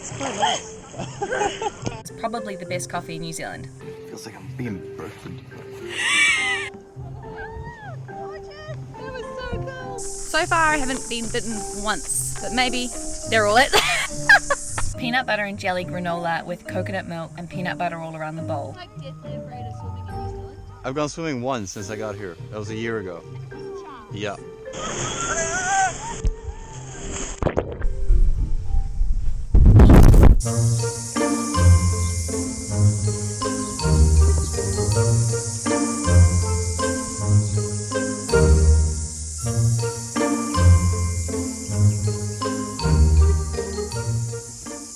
It's quite nice. It's probably the best coffee in New Zealand. Feels like I'm being birthed. So far I haven't been bitten once, but maybe they're all it. Peanut butter and jelly granola with coconut milk and peanut butter all around the bowl. I've gone swimming once since I got here. That was a year ago. Yeah.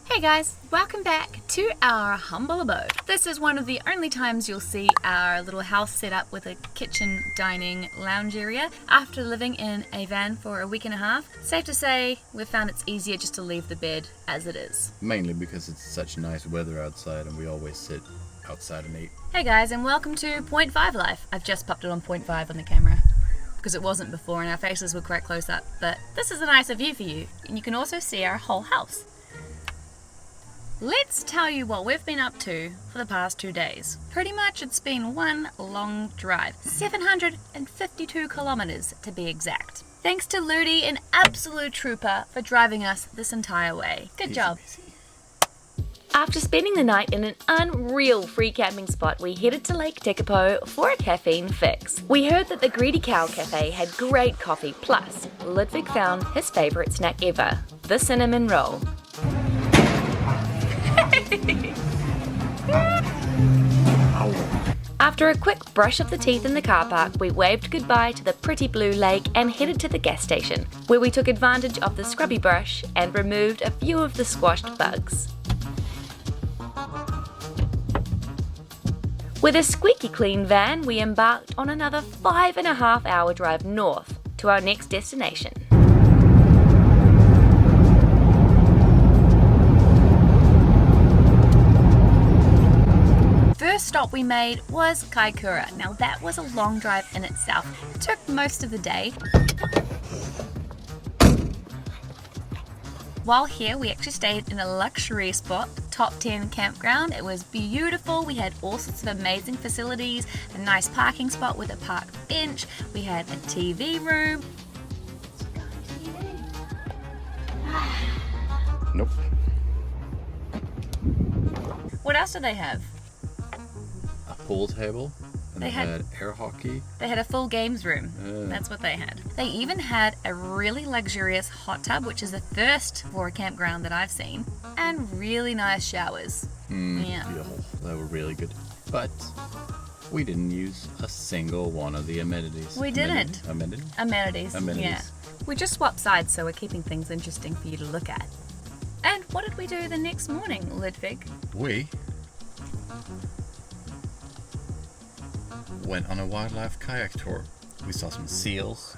Hey guys, welcome back to our humble abode. This is one of the only times you'll see our little house set up with a kitchen, dining, lounge area. After living in a van for a week and a half, safe to say we've found it's easier just to leave the bed as it is. Mainly because it's such nice weather outside and we always sit outside and eat. Hey guys, and welcome to 0.5 life. I've just popped it on 0.5 on the camera because it wasn't before and our faces were quite close up, but this is a nicer view for you and you can also see our whole house. Let's tell you what we've been up to for the past 2 days. Pretty much it's been one long drive, 752 kilometers to be exact. Thanks to Ludi, an absolute trooper, for driving us this entire way. Good job. After spending the night in an unreal free camping spot, we headed to Lake Tekapo for a caffeine fix. We heard that the Greedy Cow Cafe had great coffee, plus Ludwig found his favourite snack ever, the cinnamon roll. After a quick brush of the teeth in the car park, we waved goodbye to the pretty blue lake and headed to the gas station, where we took advantage of the scrubby brush and removed a few of the squashed bugs. With a squeaky clean van, we embarked on another 5.5 hour drive north to our next destination. First stop we made was Kaikoura. Now that was a long drive in itself. It took most of the day. While here, we actually stayed in a luxury spot, top 10 campground. It was beautiful. We had all sorts of amazing facilities, a nice parking spot with a park bench. We had a TV room. Nope. What else did they have? A pool table. And They they had- had air hockey. They had a full games room. That's what they had. They even had a really luxurious hot tub, which is the first for a campground that I've seen, and really nice showers. Yeah. Beautiful. They were really good. But we didn't use a single one of the amenities. We didn't. Amenities? Amenities. Amenities. Yeah. We just swapped sides, so we're keeping things interesting for you to look at. And what did we do the next morning, Ludwig? We went on a wildlife kayak tour. We saw some seals.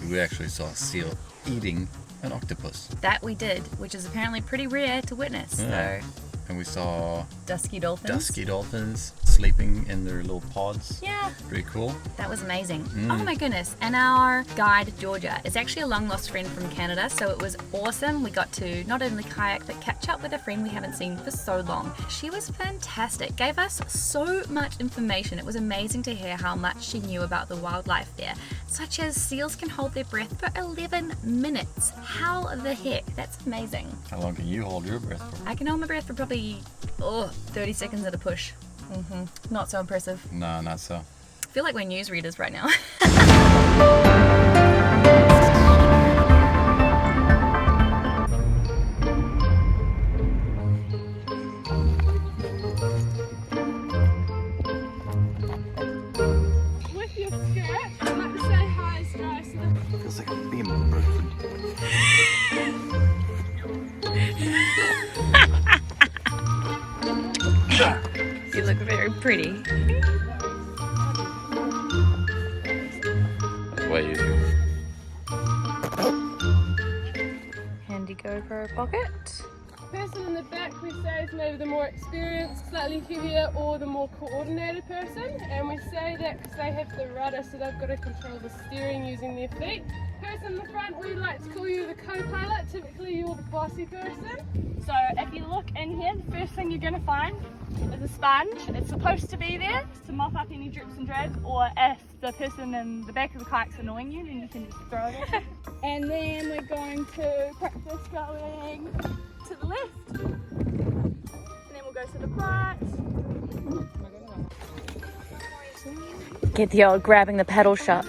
We actually saw a seal eating an octopus. That we did, which is apparently pretty rare to witness. Yeah. So, And we saw dusky dolphins. dusky dolphins sleeping in their little pods. Yeah. Pretty cool. That was amazing. Oh my goodness. And our guide, Georgia, is actually a long lost friend from Canada, so it was awesome. We got to not only kayak, but catch up with a friend we haven't seen for so long. She was fantastic, gave us so much information. It was amazing to hear how much she knew about the wildlife there, such as seals can hold their breath for 11 minutes. How the heck? That's amazing. How long can you hold your breath for? I can hold my breath for probably 30 seconds at a push. Not so impressive. No, not so. I feel like we're newsreaders right now. With your skirt, I'd like to say hi, Strycer. Feels like I'm being birthed. You look very pretty. That's why you do. Handy GoPro pocket. Person in the back we say is maybe the more experienced, slightly heavier, or the more coordinated person. And we say that because they have the rudder, so they've got to control the steering using their feet. Person in the front, we like to call you the co-pilot. Typically you're the bossy person. So if you look first thing you're going to find is a sponge. It's supposed to be there to mop up any drips and drabs, or if the person in the back of the kite's annoying you, then you can just throw it at them. And then we're going to practice going to the left, and then we'll go to the right. Get the old grabbing the paddle shot.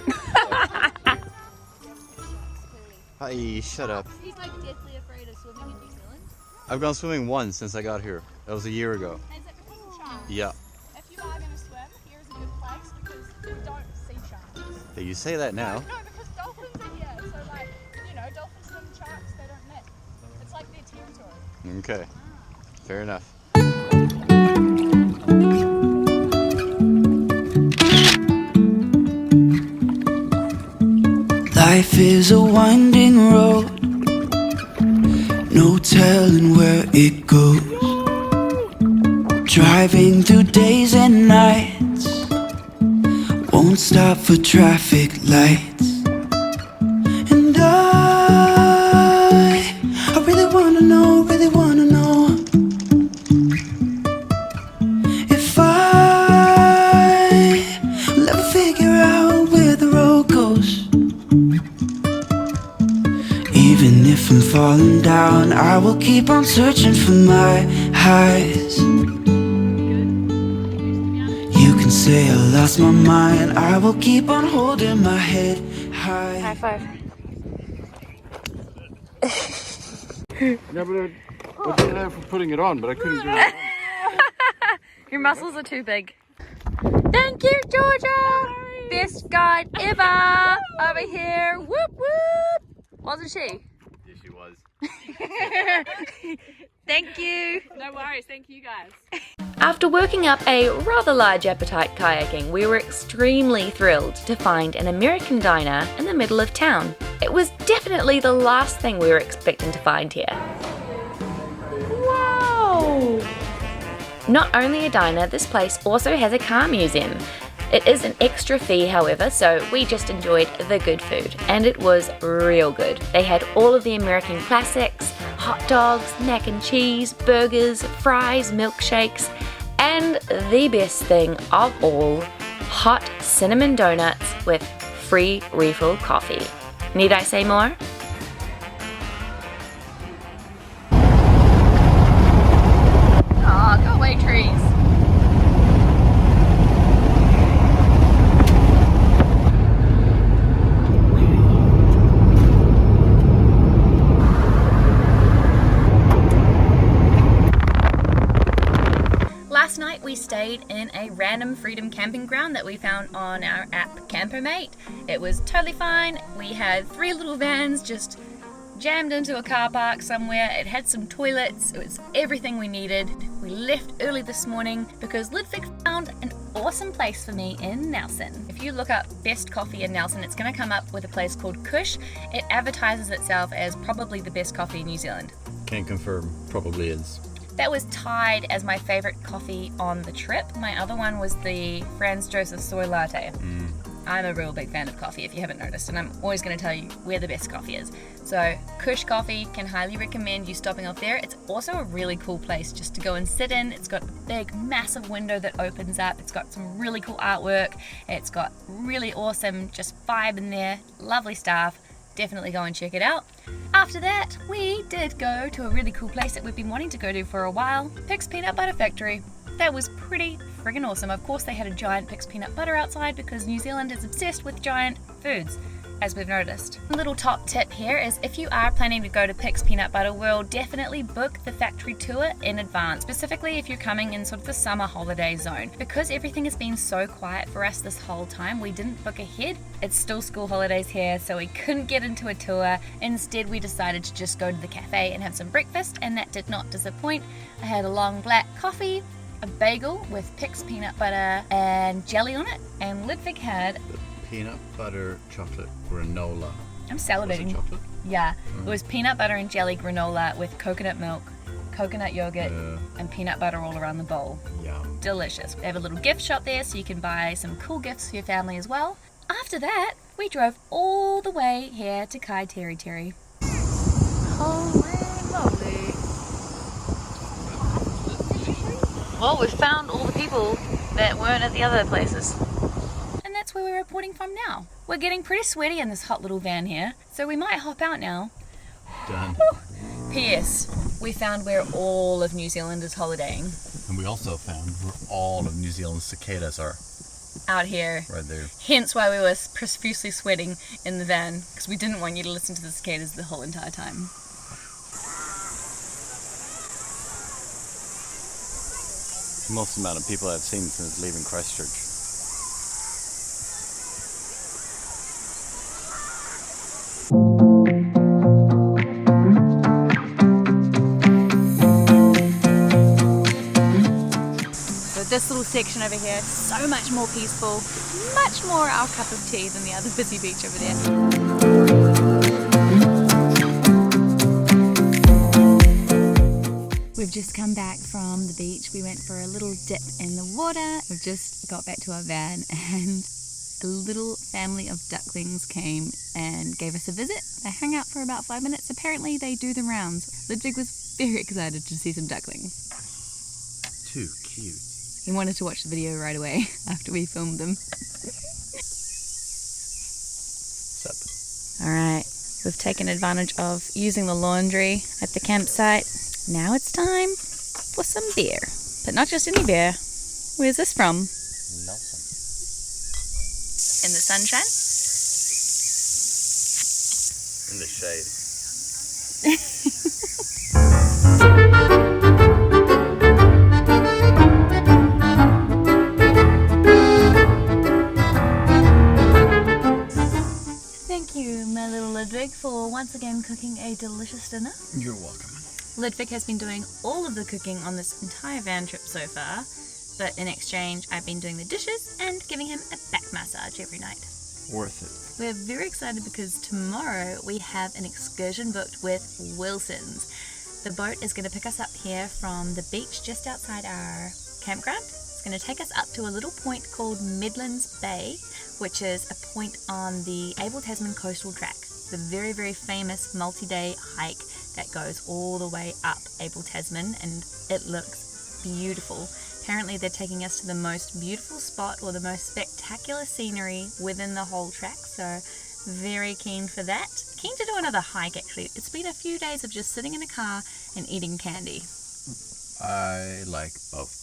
Hi, shut up. He's like deathly afraid of swimming in New Zealand. I've gone swimming once since I got here. That was a year ago. Is it because of sharks? Yeah. If you are going to swim, here's a good place because you don't see sharks. You say that now. No, because dolphins are here. So like, you know, dolphins and sharks, they don't mix. It's like their territory. Okay. Fair enough. Life is a winding road, no telling where it goes. Driving through days and nights, won't stop for traffic lights. And I really wanna know, if I will ever figure out where the road goes. Even if I'm falling down, I will keep on searching for my highs. You can say I lost my mind, I will keep on holding my head high. High five. Yeah, but I did that for putting it on, but I couldn't do it. Your muscles are too big. Thank you, Georgia! Best guide ever! Over here. Whoop whoop! Wasn't she? Yes, she was. Thank you. No worries, thank you guys. After working up a rather large appetite kayaking, we were extremely thrilled to find an American diner in the middle of town. It was definitely the last thing we were expecting to find here. Wow! Not only a diner, this place also has a car museum. It is an extra fee, however, so we just enjoyed the good food, and it was real good. They had all of the American classics, hot dogs, mac and cheese, burgers, fries, milkshakes, and the best thing of all, hot cinnamon donuts with free refill coffee. Need I say more? Aw, go away, trees. Last night we stayed in a random freedom camping ground that we found on our app Campermate. It was totally fine. We had 3 little vans just jammed into a car park somewhere. It had some toilets. It was everything we needed. We left early this morning because Ludwig found an awesome place for me in Nelson. If you look up best coffee in Nelson, it's going to come up with a place called Kush. It advertises itself as probably the best coffee in New Zealand. Can confirm, probably is. That was tied as my favorite coffee on the trip. My other one was the Franz Josef soy latte. I'm a real big fan of coffee, if you haven't noticed, and I'm always going to tell you where the best coffee is. So Kush Coffee, can highly recommend you stopping off there. It's also a really cool place just to go and sit in. It's got a big, massive window that opens up. It's got some really cool artwork. It's got really awesome just vibe in there. Lovely staff. Definitely go and check it out. After that, we did go to a really cool place that we've been wanting to go to for a while, Pics Peanut Butter Factory. That was pretty friggin' awesome. Of course they had a giant Pics peanut butter outside because New Zealand is obsessed with giant foods, as we've noticed. A little top tip here is if you are planning to go to Pics Peanut Butter World, definitely book the factory tour in advance, specifically if you're coming in sort of the summer holiday zone. Because everything has been so quiet for us this whole time, we didn't book ahead. It's still school holidays here, so we couldn't get into a tour. Instead, we decided to just go to the cafe and have some breakfast, and that did not disappoint. I had a long black coffee, a bagel with Pics peanut butter and jelly on it, and Ludwig had Peanut butter chocolate granola. I'm Was salivating. it chocolate? Yeah, it was peanut butter and jelly granola with coconut milk, coconut yogurt, Yeah. and peanut butter all around the bowl. Yum. Delicious. They have a little gift shop there so you can buy some cool gifts for your family as well. After that, we drove all the way here to Kaiteriteri. Holy moly. Well, we've found all the people that weren't at the other places. And that's where we're reporting from now. We're getting pretty sweaty in this hot little van here, so we might hop out now. Done. P.S. We found where all of New Zealand is holidaying. And we also found where all of New Zealand's cicadas are. Out here. Right there. Hence why we were profusely sweating in the van, because we didn't want you to listen to the cicadas the whole entire time. Most amount of people I've seen since leaving Christchurch. So this little section over here, so much more peaceful, much more our cup of tea than the other busy beach over there. We've just come back from the beach. We went for a little dip in the water. We've just got back to our van and a little family of ducklings came and gave us a visit. They hung out for about 5 minutes. Apparently they do the rounds. Ludwig was very excited to see some ducklings. Too cute. He wanted to watch the video right away after we filmed them. Sup? Alright, we've taken advantage of using the laundry at the campsite. Now it's time for some beer. But not just any beer. Where's this from? Nelson. In the sunshine? In the shade. Thank you, my little Ludwig, for once again cooking a delicious dinner. You're welcome. Ludwig has been doing all of the cooking on this entire van trip so far, but in exchange I've been doing the dishes and giving him a back massage every night. Worth it. We're very excited because tomorrow we have an excursion booked with Wilson's. The boat is going to pick us up here from the beach just outside our campground. It's going to take us up to a little point called Midlands Bay, which is a point on the Abel Tasman coastal track. The very, very famous multi-day hike that goes all the way up Abel Tasman, and it looks beautiful. Apparently they're taking us to the most beautiful spot or the most spectacular scenery within the whole track, so very keen for that. Keen to do another hike actually. It's been a few days of just sitting in a car and eating candy. I like both.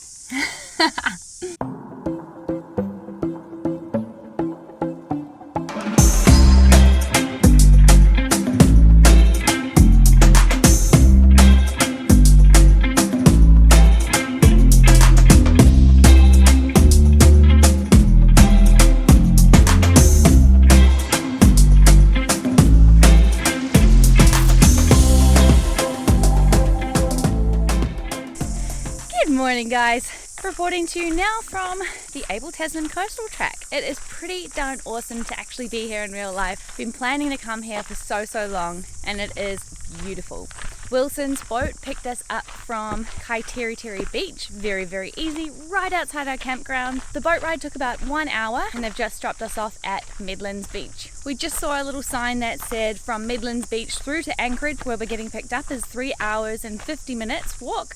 Morning guys, reporting to you now from the Abel Tasman coastal track. It is pretty darn awesome to actually be here in real life. Been planning to come here for so long and it is beautiful. Wilson's boat picked us up from Kaiteriteri beach, very easy, right outside our campground. The boat ride took about 1 hour and they've just dropped us off at Midlands Beach. We just saw a little sign that said from Midlands Beach through to Anchorage where we're getting picked up is 3 hours and 50 minutes walk.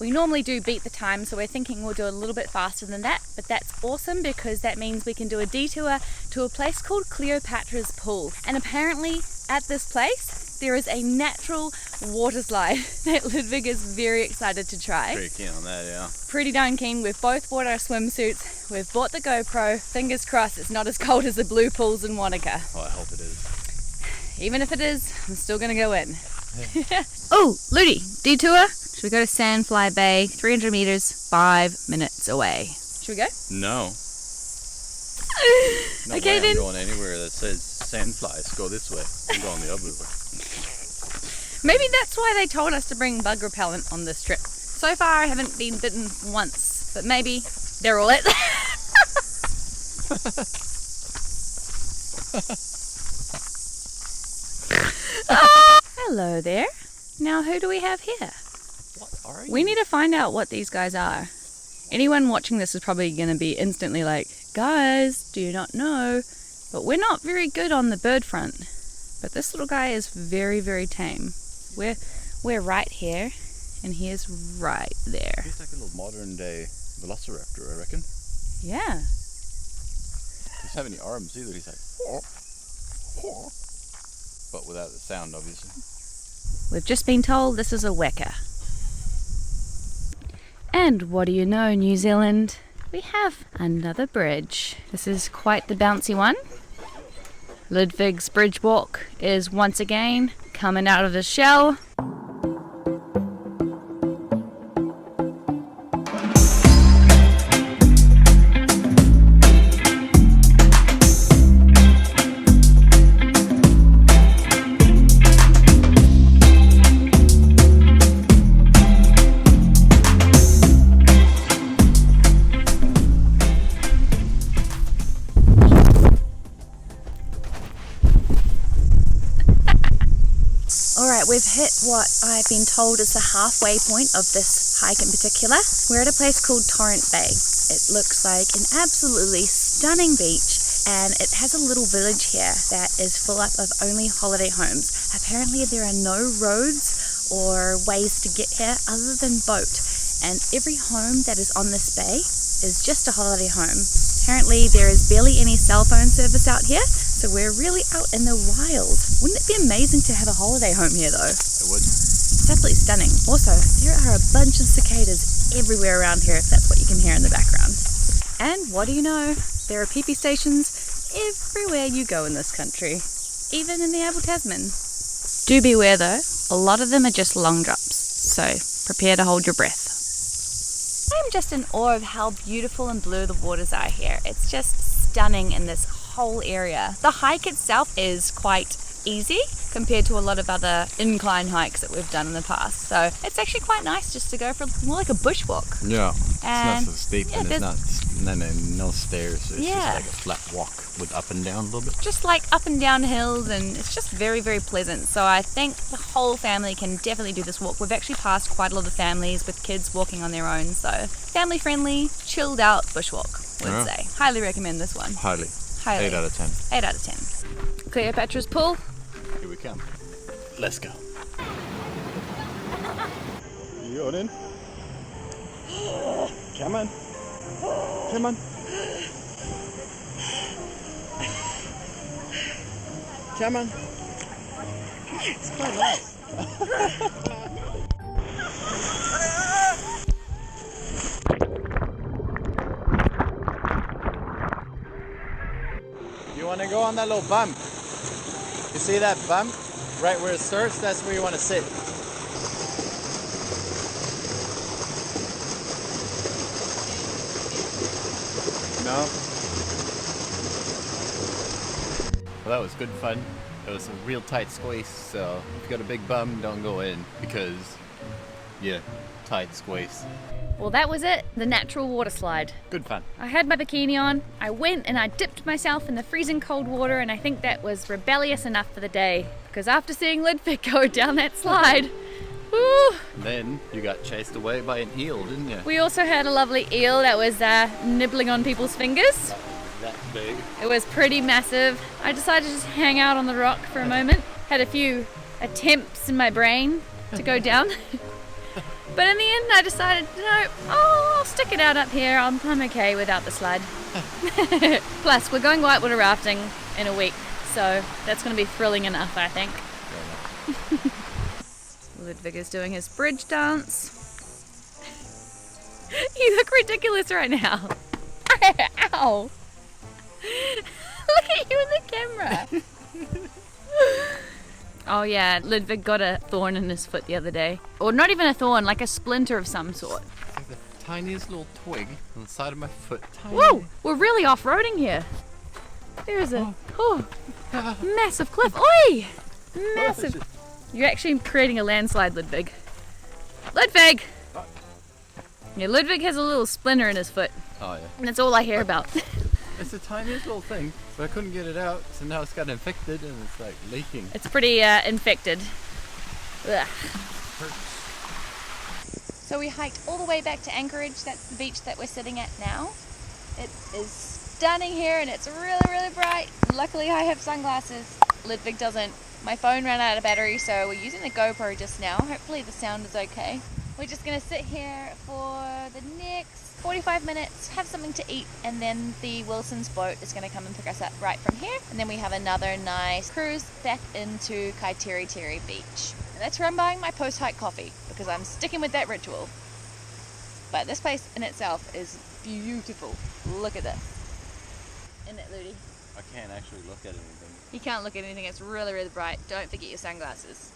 We normally do beat the time, so we're thinking we'll do a little bit faster than that, but that's awesome because that means we can do a detour to a place called Cleopatra's pool. And apparently at this place there is a natural water slide that Ludwig is very excited to try. Pretty keen on that, yeah. Pretty darn keen. We've both bought our swimsuits, we've bought the GoPro. Fingers crossed it's not as cold as the blue pools in Wanaka. Oh, I hope it is. Even if it is, I'm still gonna go in. Oh, Ludi, detour? Should we go to Sandfly Bay, 300 meters, 5 minutes away? Should we go? No. No Okay way then. I'm going anywhere that says sandflies. Go this way. I'm going the other way. Maybe that's why they told us to bring bug repellent on this trip. So far I haven't been bitten once, but maybe they're all it. Hello there. Now who do we have here? What are you? We need to find out what these guys are. Anyone watching this is probably going to be instantly like, guys, do you not know? But we're not very good on the bird front. But this little guy is very tame. We're right here And he is right there. He's like a little modern day velociraptor, I reckon. Yeah. He doesn't have any arms either. He's like, but without the sound, obviously. We've just been told this is a weka. And what do you know, New Zealand? We have another bridge. This is quite the bouncy one. Ludwig's bridge walk is once again coming out of his shell. Alright, we've hit what I've been told is the halfway point of this hike in particular. We're at a place called Torrent Bay. It looks like an absolutely stunning beach, and it has a little village here that is full up of only holiday homes. Apparently there are no roads or ways to get here other than boat, and every home that is on this bay is just a holiday home. Apparently there is barely any cell phone service out here, so we're really out in the wild. Wouldn't it be amazing to have a holiday home here though? It would. It's absolutely stunning. Also, there are a bunch of cicadas everywhere around here, if that's what you can hear in the background. And what do you know? There are pee-pee stations everywhere you go in this country, even in the Abel Tasman. Do beware though, a lot of them are just long drops, so prepare to hold your breath. I'm just in awe of how beautiful and blue the waters are here. It's just stunning in this whole area. The hike itself is quite easy compared to a lot of other incline hikes that we've done in the past. So it's actually quite nice just to go for more like a bushwalk. Yeah. And it's not so steep, yeah, and it's not no stairs. It's Yeah. just like a flat walk with up and down a little bit. Just like up and down hills, and it's just very, very pleasant. So I think the whole family can definitely do this walk. We've actually passed quite a lot of families with kids walking on their own. So family friendly, chilled out bushwalk, would say. Highly recommend this one. Highly. Highly. 8 out of 10. 8 out of 10. Cleopatra's Pool. Here we come. Let's go. You going in? Come on. Come on. Come on. It's quite nice. You want to go on that little bump? You see that bump? Right where it starts, that's where you want to sit. No? Well, that was good fun. It was a real tight squeeze, so if you got a big bum, don't go in because, yeah, tight squeeze. Well, that was it, the natural water slide. Good fun. I had my bikini on, I went and I dipped myself in the freezing cold water, and I think that was rebellious enough for the day, because after seeing Ludwig go down that slide, woo! Then you got chased away by an eel, didn't you? We also had a lovely eel that was nibbling on people's fingers. That big. It was pretty massive. I decided to just hang out on the rock for a moment. Had a few attempts in my brain to go down. But in the end I decided, no, I'll stick it out up here. I'm okay without the slide. Plus, we're going whitewater rafting in a week, so that's going to be thrilling enough, I think. Ludwig is doing his bridge dance. You look ridiculous right now. Ow! Look at you in the camera. Oh yeah, Ludwig got a thorn in his foot the other day. Or not even a thorn, like a splinter of some sort. It's like the tiniest little twig on the side of my foot. Tiny. Whoa! We're really off-roading here. There's a massive cliff. Oi! Massive. You're actually creating a landslide, Ludwig. Ludwig! Yeah, Ludwig has a little splinter in his foot. Oh yeah. And that's all I hear about. It's the tiniest little thing, but I couldn't get it out, so now it's got infected and it's like leaking. It's pretty infected. Ugh. So we hiked all the way back to Anchorage. That's the beach that we're sitting at now. It is stunning here and it's really, really bright. Luckily I have sunglasses. Ludwig doesn't. My phone ran out of battery, so we're using the GoPro just now. Hopefully the sound is okay. We're just gonna sit here for the next 45 minutes, have something to eat, and then the Wilson's boat is gonna come and pick us up right from here. And then we have another nice cruise back into Kaiteriteri beach. And that's where I'm buying my post-hike coffee, because I'm sticking with that ritual. But this place in itself is beautiful. Look at this. Isn't it, Ludi? I can't actually look at anything. You can't look at anything, it's really, really bright. Don't forget your sunglasses.